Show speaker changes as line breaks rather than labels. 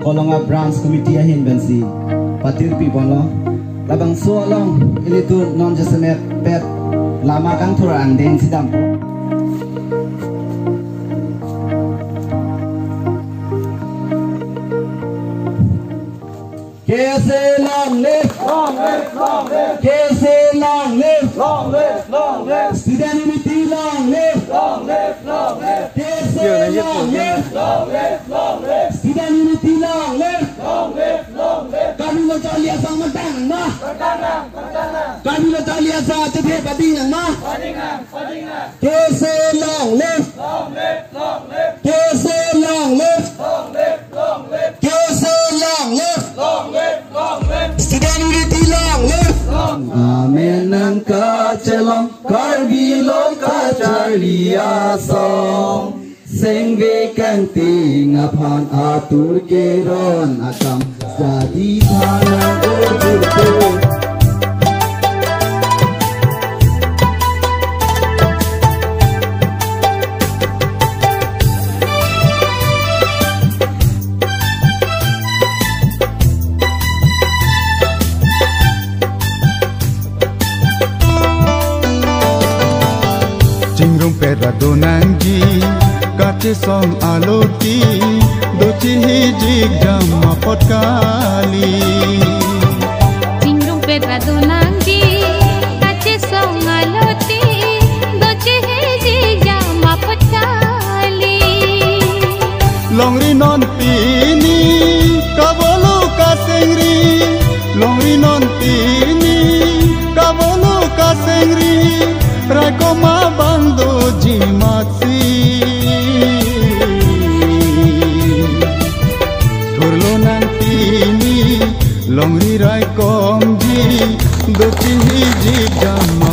kolonga branch committee ahin bensi patir pi bonlo labang so long ilitu non jesemet pet lama kang thura andeng sidam KSA long live, long live, long live. KSA long live, long live, long live. Student unity long live, long live, long live. KSA long live, long live, long live. Student unity long live, long live, long live. Kami lo talia sang matang ma, matang. Kami lo talia sa tepe badingan ma, badingan. KSA long live, long live, long live. KSA long live, long live, long live. KSA long live, long live. Student unity long live. Amen ang kachelong karbilong kachalia song sengve kanting aphan atur keron akam jadi thana urdu
Donangi kate song aloti dochi hijik jama potkali
Tingrung pedra donangi kate song aloti dochi hijik jama potkali
Longri non pini kabolo kasengri Longri non pini kabolo kasengri Rakoma bando jimatsi Turlo nantini Longri rai komji Dochi hiji jam